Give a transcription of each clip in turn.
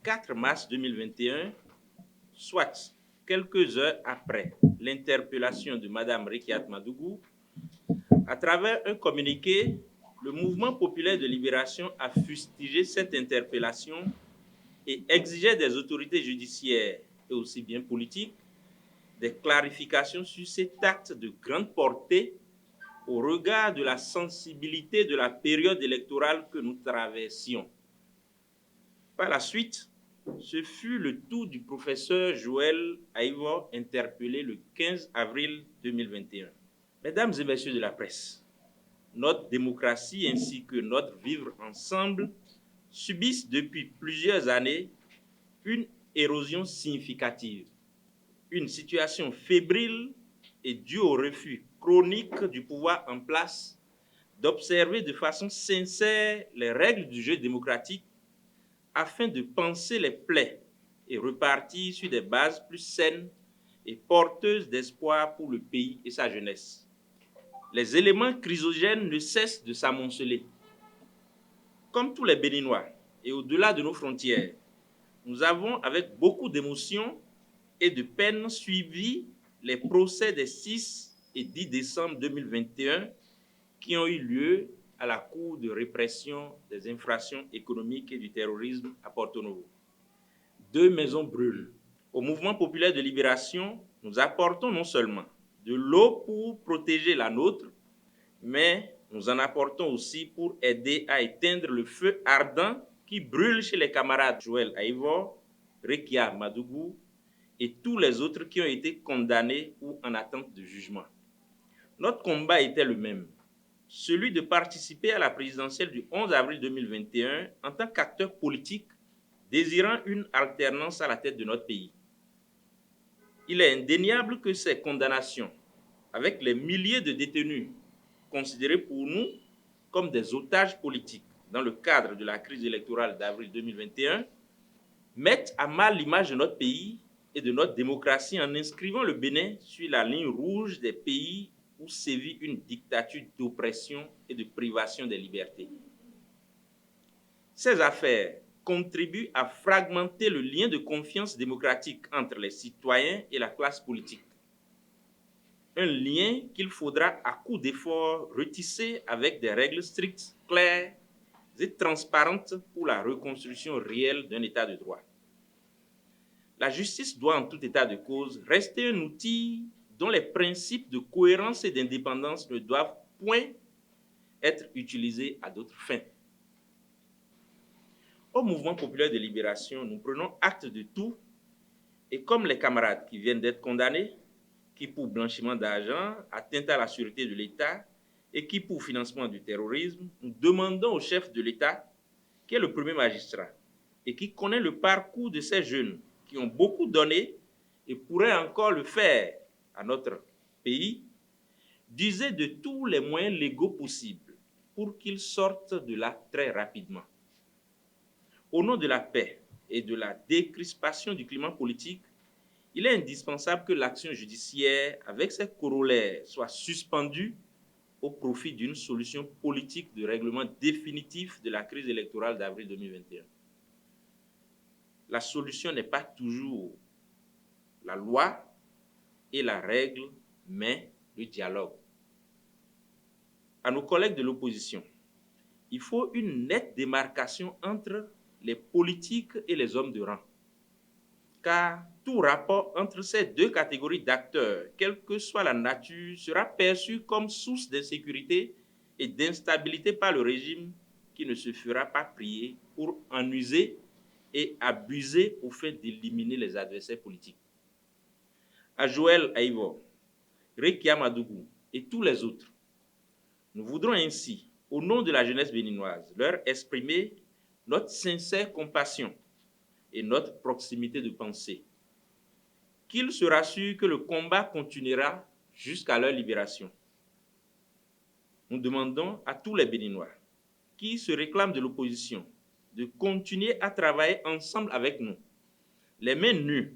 4 mars 2021, soit quelques heures après l'interpellation de Mme Rekiat Madougou, à travers un communiqué, le Mouvement populaire de libération a fustigé cette interpellation et exigeait des autorités judiciaires et aussi bien politiques des clarifications sur cet acte de grande portée au regard de la sensibilité de la période électorale que nous traversions. Par la suite, ce fut le tour du professeur Joël Aïvo, interpellé le 15 avril 2021. Mesdames et messieurs de la presse, notre démocratie ainsi que notre vivre ensemble subissent depuis plusieurs années une érosion significative, une situation fébrile et due au refus chronique du pouvoir en place d'observer de façon sincère les règles du jeu démocratique afin de panser les plaies et repartir sur des bases plus saines et porteuses d'espoir pour le pays et sa jeunesse. Les éléments chrysogènes ne cessent de s'amonceler. Comme tous les Béninois et au-delà de nos frontières, nous avons avec beaucoup d'émotion et de peine suivi les procès des 6 et 10 décembre 2021 qui ont eu lieu à la Cour de répression des infractions économiques et du terrorisme à Porto Novo. 2 maisons brûlent. Au Mouvement populaire de libération, nous apportons non seulement de l'eau pour protéger la nôtre, mais nous en apportons aussi pour aider à éteindre le feu ardent qui brûle chez les camarades Joël Aïvo, Rekia Madougou et tous les autres qui ont été condamnés ou en attente de jugement. Notre combat était le même, celui de participer à la présidentielle du 11 avril 2021 en tant qu'acteur politique désirant une alternance à la tête de notre pays. Il est indéniable que ces condamnations, avec les milliers de détenus considérés pour nous comme des otages politiques dans le cadre de la crise électorale d'avril 2021, mettent à mal l'image de notre pays et de notre démocratie en inscrivant le Bénin sur la ligne rouge des pays où sévit une dictature d'oppression et de privation des libertés. Ces affaires contribuent à fragmenter le lien de confiance démocratique entre les citoyens et la classe politique. Un lien qu'il faudra à coup d'efforts retisser avec des règles strictes, claires et transparentes pour la reconstruction réelle d'un état de droit. La justice doit en tout état de cause rester un outil dont les principes de cohérence et d'indépendance ne doivent point être utilisés à d'autres fins. Au Mouvement populaire de libération, nous prenons acte de tout et comme les camarades qui viennent d'être condamnés, qui pour blanchiment d'argent, atteinte à la sûreté de l'État et qui pour financement du terrorisme, nous demandons au chef de l'État, qui est le premier magistrat et qui connaît le parcours de ces jeunes qui ont beaucoup donné et pourraient encore le faire à notre pays, d'user de tous les moyens légaux possibles pour qu'ils sortent de là très rapidement. Au nom de la paix et de la décrispation du climat politique, il est indispensable que l'action judiciaire, avec ses corollaires, soit suspendue au profit d'une solution politique de règlement définitif de la crise électorale d'avril 2021. La solution n'est pas toujours la loi et la règle, mais le dialogue. À nos collègues de l'opposition, il faut une nette démarcation entre les politiques et les hommes de rang. Car tout rapport entre ces deux catégories d'acteurs, quelle que soit la nature, sera perçu comme source d'insécurité et d'instabilité par le régime qui ne se fera pas prier pour en user et abuser au fait d'éliminer les adversaires politiques. À Joël Aïvo, Rekia Madougou et tous les autres, nous voudrons ainsi, au nom de la jeunesse béninoise, leur exprimer notre sincère compassion et notre proximité de pensée. Qu'ils se rassurent que le combat continuera jusqu'à leur libération. Nous demandons à tous les Béninois qui se réclament de l'opposition de continuer à travailler ensemble avec nous, les mains nues,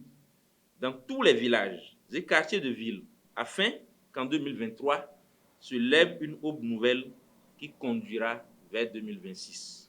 dans tous les villages et quartiers de ville, afin qu'en 2023 se lève une aube nouvelle qui conduira vers 2026.